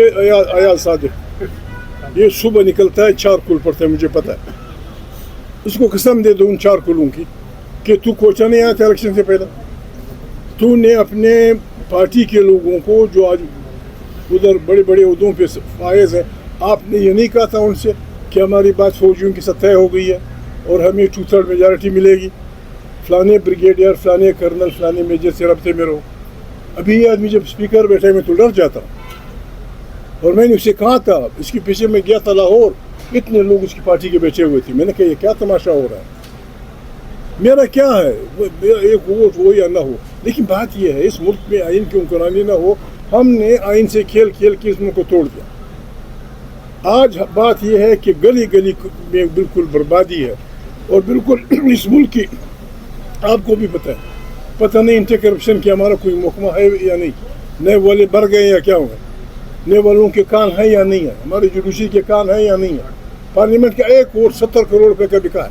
अयाज सादिक, ये सुबह निकलता है, 4 कुल पड़ता है, मुझे पता है। उसको कसम दे दो उन 4 कुलों की कि तू कोचा नहीं आया था इलेक्शन से पहले। तूने अपने पार्टी के लोगों को जो आज उधर बड़े बड़े उहदों पे फायज हैं, आपने ये नहीं कहा था उनसे कि हमारी बात फौजियों की सतह हो गई है और हमें 2/3 मेजॉरिटी मिलेगी, फलाने ब्रिगेडियर, फलाने कर्नल, फलाने मेजर से रब्ते में रहो। अभी ये आदमी जब स्पीकर बैठे मैं तो डर जाता हूँ। और मैंने उसे कहा था, इसके पीछे मैं गया था लाहौर, इतने लोग उसकी पार्टी के बैठे हुए थे। मैंने कहा ये क्या तमाशा हो रहा है, मेरा क्या है, मेरा एक वोट हो या ना हो, लेकिन बात यह है इस मुल्क में आइन की हुक्मरानी ना हो। हमने आइन से खेल खेल के इस मुल्क को तोड़ दिया। आज बात यह है कि गली गली में बिल्कुल बर्बादी है और बिल्कुल इस मुल्क की आपको भी पता नहीं एंटी करप्शन की हमारा कोई मुकमा है या नहीं, नए वाले बढ़ गए या क्या हुआ, नए वालों के कान है या नहीं है, हमारे जुडिशरी के कान है या नहीं है। पार्लियामेंट का 1 करोड़ 70 करोड़ रुपए का बिका है।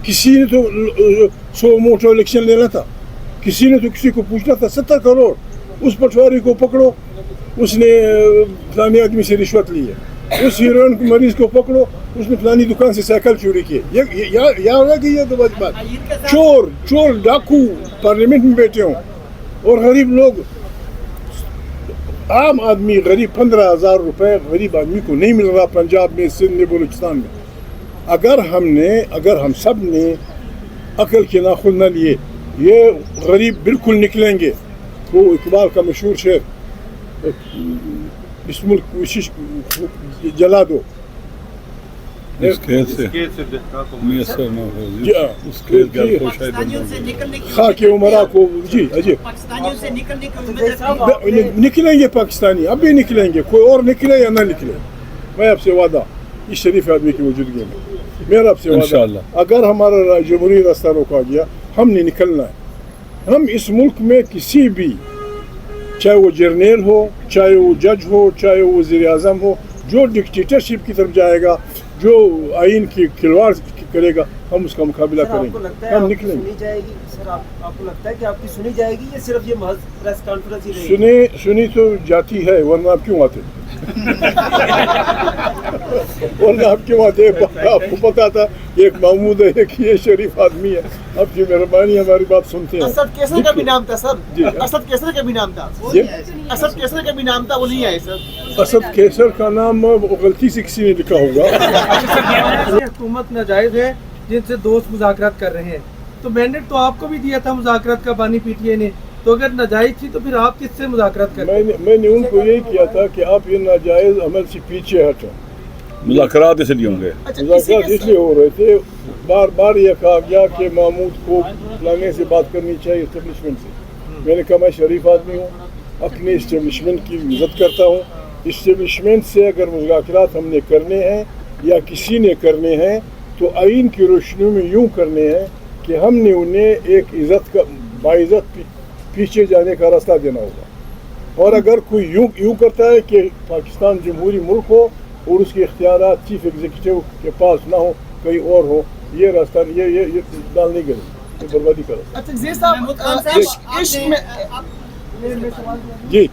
किसी ने तो 100 मोटो इलेक्शन लेना था, किसी ने तो किसी को पूछना था 70 करोड़। उस पटवारी को पकड़ो, उसने फलानी आदमी से रिश्वत ली है, उस हीरोइन को मरीज को पकड़ो, उसने फलानी दुकान से साइकिल चोरी की है। या होगा कि ये तो बात चोर डाकू पार्लियामेंट में बैठे हों और गरीब लोग, आम आदमी गरीब 15,000 रुपए गरीब आदमी को नहीं मिल रहा पंजाब में, सिंध में, बलूचिस्तान में। अगर हम सब ने अकल के नाखुन न लिए, ये गरीब बिल्कुल निकलेंगे। वो इकबाल का मशहूर शेर, इस मुल्क को जला दो खाके उमरा को। जी अजय निकलेंगे पाकिस्तानी, अब भी निकलेंगे, कोई और निकले या ना निकले, मैं आपसे वादा इस शरीफ आदमी की मौजूदगी में मेरा आपसे वादा, अगर हमारा जमहूरी रास्ता रोका गया, हमने निकलना है। हम इस मुल्क में किसी भी, चाहे वो जर्नल हो, चाहे वो जज हो, चाहे वो वज़ीर आज़म हो, जो डिक्टेटरशिप की तरफ जाएगा, जो आइन की खिलवाड़ करेगा, हम उसका मुकाबला करेंगे, हम निकलेंगे। सर आपको लगता है कि आपकी सुनी जाएगी या सिर्फ ये महज प्रेस कॉन्फ्रेंस ही रहेगी? सुनी तो जाती है, वरना आप क्यों आते वरना आप क्यों आते? आपको पता था एक महमूद है, एक ये शरीफ आदमी है, आपकी मेहरबानी हमारी बात सुनते हैं। असद केसर का भी नाम था सर, असद केसर का भी नाम था, असद केसर का भी नाम था, वो नहीं आए सर। असद केसर का नाम गलती से किसी ने लिखा होगा। हुकूमत नाजायज है जिनसे दोस्त मुज़ाकरात कर रहे हैं, तो मैंडेट तो आपको भी दिया था मुज़ाकरात का बानी पीटीआई ने, तो अगर नाजायज थी तो फिर आप किससे मुज़ाकरात कर? मैंने उनको यही किया था कि आप ये नाजायज अमल से पीछे हटो। मुज़ाकरात इसलिए होंगे, मुज़ाकरात इसलिए हो रहे थे, बार बार यह कहा गया कि महमूद को फलाने से बात करनी चाहिए इस्टेब्लिशमेंट से। मैंने कहा मैं शरीफ आदमी हूँ, अपने इस्टेब्लिशमेंट की इज़्ज़त करता हूँ। इस्टेब्लिशमेंट से अगर मुज़ाकरात हमने करने हैं या किसी ने करने हैं तो आइन की रोशनी में यूँ करने हैं कि हमने उन्हें एक इज़्ज़त का बाइज़्ज़त पीछे जाने का रास्ता देना होगा। और अगर कोई यूँ करता है कि पाकिस्तान जमहूरी मुल्क हो और उसके इख्तियारात चीफ एग्जीक्यूटिव के पास ना हो, कहीं और हो, ये रास्ता ये डालने के लिए बर्बादी करो। अच्छा जी साहब, जी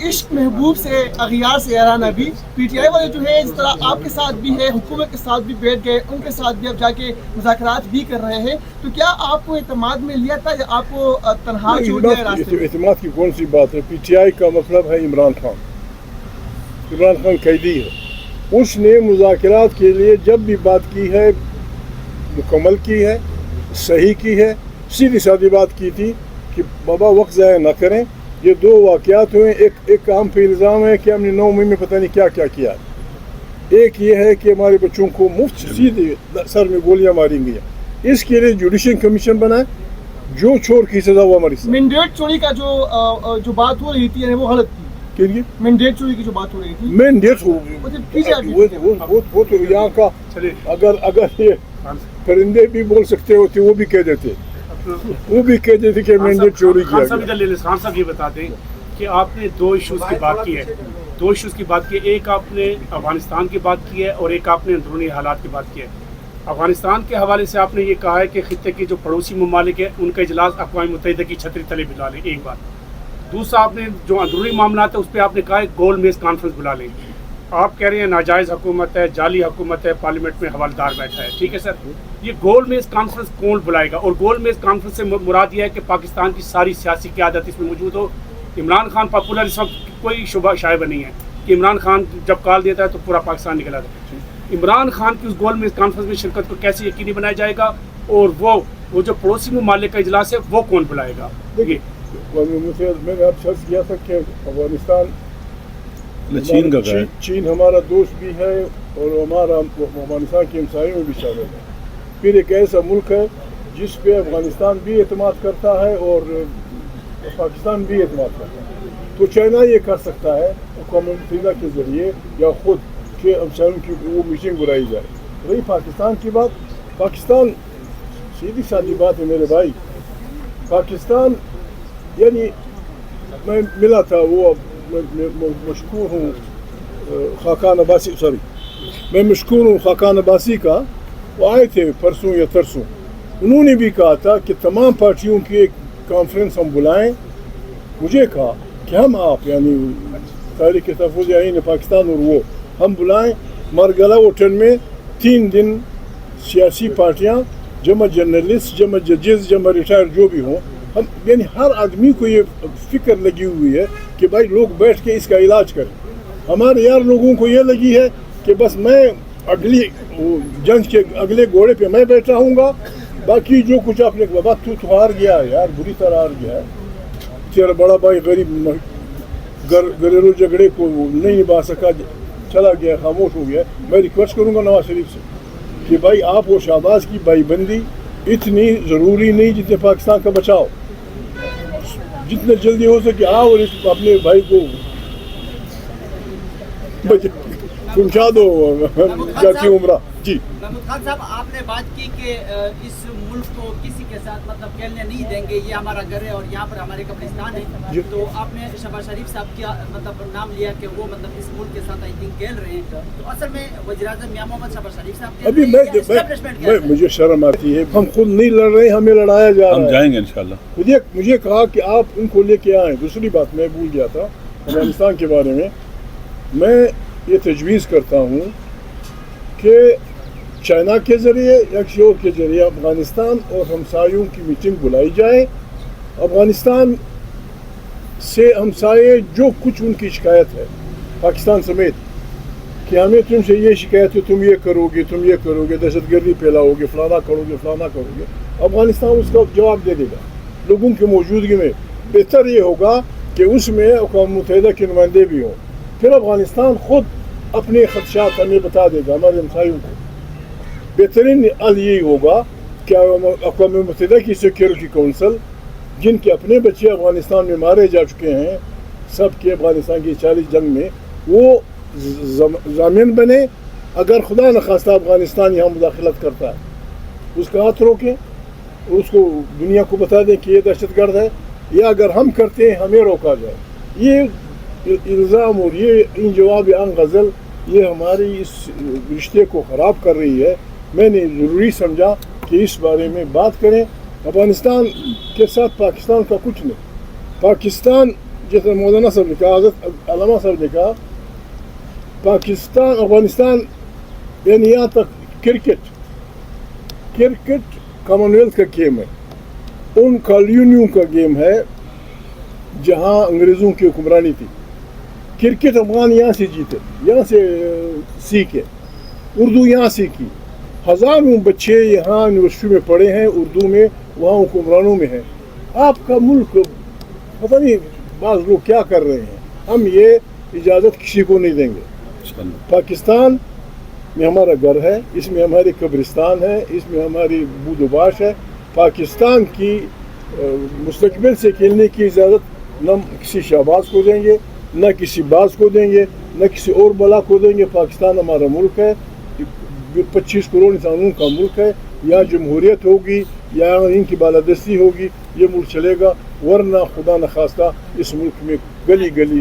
इश्क महबूब से अगियार से याराना भी पीटीआई वाले जो है जिस तरह आपके साथ भी है, हुकूमत के साथ भी बैठ गए, उनके साथ भी अब जाके मुज़ाकरात भी कर रहे हैं, तो क्या आपको एतमाद में लिया था या आपको तनहा छोड़ दिया रास्ते में? एतमाद की कौन सी बात है? पीटीआई का मतलब है इमरान खान कैदी है, उसने मुज़ाकरात के लिए जब भी बात की है मुकम्मल की है, सही की है, सीधी सादी बात की थी कि बाबा वक्त ज़ाया ना करें। ये 2 वाक़यात हुए, एक काम पे इल्ज़ाम है कि हमने 9 मई में पता नहीं क्या क्या किया, एक ये है कि हमारे बच्चों को मुफ्त सीधे सर में गोलियां मारी गई। इसके लिए जुडिशल कमीशन बनाए, जो चोर की सज़ा वो हमारी मैंडेट चोरी का जो बात हो रही थी वो गलत थी। के लिए मैंडेट चोरी की जो बात हो रही थी, मैंडेट वो तो यहाँ का, अगर ये परिंदे भी बोल सकते होते वो भी कह देते कि मैंडेट चोरी किया गया। खान साहब ये बता दें कि आपने 2 इश्यूज़ की बात की है, 2 इश्यूज़ की बात की है, एक आपने अफगानिस्तान की बात की है और एक आपने अंदरूनी हालात की बात की है। अफगानिस्तान के हवाले से आपने ये कहा है कि खित्ते के जो पड़ोसी ममालिक हैं उनका इजलास अक़वाम मुत्तहिदा की छतरी तले बुला लें एक बार, दूसरा आपने जो अंदरूनी मामला है उस पर आपने कहा है गोल मेज कॉन्फ्रेंस बुला लें। आप कह रहे हैं नाजायज़ हुकूमत है, जाली हुकूमत है, पार्लियामेंट में हवालदार बैठा है, ठीक है सर, ये गोल मेज कॉन्फ्रेंस कौन बुलाएगा? और गोल मेज कॉन्फ्रेंस से मुराद ये है कि पाकिस्तान की सारी सियासी क़यादत इसमें मौजूद हो। इमरान खान पॉपुलर इस वक्त कोई शुबा शायबा नहीं है कि इमरान खान जब कॉल देता है तो पूरा पाकिस्तान निकल आता है। इमरान खान की उस गोल मेज कॉन्फ्रेंस में शिरकत को कैसे यकीनी बनाया जाएगा, और वो जो पड़ोसी ममालिक का इजलास है वो कौन बुलाएगा? देखिए, मैंने अब सर्च किया था कि अफगानिस्तान, चीन का क्या है? चीन हमारा दोस्त भी है और हमारा अफगानिस्तान के हमसायों में भी शामिल है। फिर एक ऐसा मुल्क है जिस पे अफगानिस्तान भी एतमाद करता है और पाकिस्तान भी एतमाद करता है। तो चाइना ये कर सकता है अक़वाम मुत्तहिदा के ज़रिए या ख़ुद के हमसायों की वो मीटिंग बुलाई जाए। रही पाकिस्तान की बात, पाकिस्तान सीधी सादी बात है मेरे भाई, पाकिस्तान यानी मैं मिला था वो, मैं मशकूर हूँ खाकान अब्बासी, सॉरी मैं मशकूर हूँ खाकान अब्बासी का, वो आए थे परसों या तरसों, उन्होंने भी कहा था कि तमाम पार्टियों की एक कॉन्फ्रेंस हम बुलाएं। मुझे कहा कि हम आप यानी तारीख़ तहफ़्फ़ुज़ आईन पाकिस्तान और वो हम बुलाएं मरगला होटल में 3 दिन सियासी पार्टियाँ, जमा जर्नलिस्ट, जमा जजेस, जमा रिटायर जो भी हों, हम यानी हर आदमी को ये फिक्र लगी हुई है कि भाई लोग बैठ के इसका इलाज करें। हमारे यार लोगों को ये लगी है कि बस मैं अगली जंग के अगले घोड़े पे मैं बैठा हूँगा, बाकी जो कुछ आपने बाबा तू तो हार गया है यार, बुरी तरह हार गया है, तेरा बड़ा भाई गरीब घरेलू झगड़े को नहीं निभा सका, चला गया, खामोश हो गया। मैं रिक्वेस्ट करूँगा नवाज शरीफ से कि भाई आप वो शहबाज की भाईबंदी इतनी ज़रूरी नहीं जितने पाकिस्तान का बचाओ, जितने जल्दी हो सके आओ और इस अपने भाई को पहुँचा दो जाती उम्रा। जी महमूद खान साहब, आपने बात की कि इस मुल्क को किसी के साथ मतलब खेलने नहीं देंगे, ये हमारा घर है और यहाँ पर हमारे कब्रिस्तान है, तो आपने शहबाज शरीफ साहब का मतलब नाम लिया कि वो मतलब इस मुल्क के साथ आई थिंक खेल रहे हैं, तो असल में वज़ीर-ए-आज़म मियां मोहम्मद शहबाज शरीफ साहब अभी मैं मुझे शर्म आती है, हम खुद नहीं लड़ रहे, हमें लड़ाया जा रहा है। हम जाएंगे इंशाल्लाह। मुझे कहा कि आप उनको लेके आए। दूसरी बात मैं भूल गया था अफगानिस्तान के बारे में, मैं ये तजवीज़ करता हूँ कि चाइना के ज़रिए या किसी और के ज़रिए अफ़गानिस्तान और हमसायों की मीटिंग बुलाई जाए। अफ़गानिस्तान से हमसाये जो कुछ उनकी शिकायत है पाकिस्तान समेत कि हमें तुमसे ये शिकायत है, तुम ये करोगे, दहशतगर्दी फैलाओगे, फलाना करोगे, अफ़गानिस्तान उसका जवाब दे देगा लोगों की मौजूदगी में। बेहतर ये होगा कि उसमें अक़वाम मुत्तहिदा के नुमाइंदे भी हों, फिर अफ़गानिस्तान ख़ुद अपने ख़दशात हमें बता देगा, हमारे हमसायों को। बेहतरीन हल यही होगा कि अक़वाम मुत्तहिदा की सिक्योरिटी काउंसिल, जिनके अपने बच्चे अफ़गानिस्तान में मारे जा चुके हैं, सब के अफ़गानिस्तान की 40 जंग में, वो ज़ामिन बने। अगर खुदा न खास्ता अफ़गानिस्तान यहाँ मुदाखलत करता है, उसका हाथ रोकें और उसको दुनिया को बता दें कि ये दहशतगर्द है, या अगर हम करते हैं हमें रोका जाए। ये इल्ज़ाम और ये इन जवाब आन गज़ल ये हमारी इस रिश्ते को ख़राब कर रही है। मैंने ज़रूरी समझा कि इस बारे में बात करें। अफ़गानिस्तान के साथ पाकिस्तान का कुछ नहीं। पाकिस्तान जैसे मौलाना साहब ने कहा, हज़रत अल्लामा साहब ने कहा, पाकिस्तान अफ़गानिस्तान यानी यहाँ तक क्रिकेट कॉमनवेल्थ का गेम है, उन कॉलोनियों का गेम है जहाँ अंग्रेज़ों की हुक्मरानी थी। क्रिकेट अफ़गान यहाँ से जीते, यहाँ से सीखे, उर्दू यहाँ सीखी, हज़ारों बच्चे यहाँ यूनिवर्सिटी में पढ़े हैं उर्दू में, वहाँ हुक्मरानों में हैं। आपका मुल्क पता नहीं बाज़ लोग क्या कर रहे हैं, हम ये इजाज़त किसी को नहीं देंगे। पाकिस्तान में हमारा घर है, इसमें हमारी कब्रिस्तान है, इसमें हमारी बूदोबाश है। पाकिस्तान की मुस्तकबिल से खेलने की इजाज़त न किसी शहबाज को देंगे, न किसी बाज को देंगे, न किसी और बला को देंगे। पाकिस्तान हमारा मुल्क है, 25 करोड़ इंसानों का मुल्क है। यहाँ जमहूरियत होगी, यहाँ इनकी बालादस्ती होगी, ये मुल्क चलेगा, वरना खुदा न खास्ता इस मुल्क में गली गली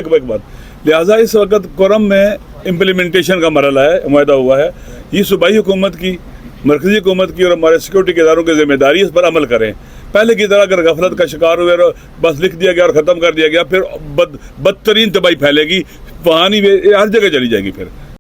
एक बात लिहाजा इस वक्त कोरम में इम्प्लीमेंटेशन का मरहला है, मुआहदा हुआ है। ये सूबाई हुकूमत की, मरकज़ी हुकूमत की और हमारे सिक्योरिटी के इदारों की ज़िम्मेदारी इस पर अमल करें। पहले की तरह अगर गफलत का शिकार हुए और बस लिख दिया गया और ख़त्म कर दिया गया, फिर بدترین तबाही फैलेगी, वहाँ नहीं, हर जगह चली जाएगी फिर।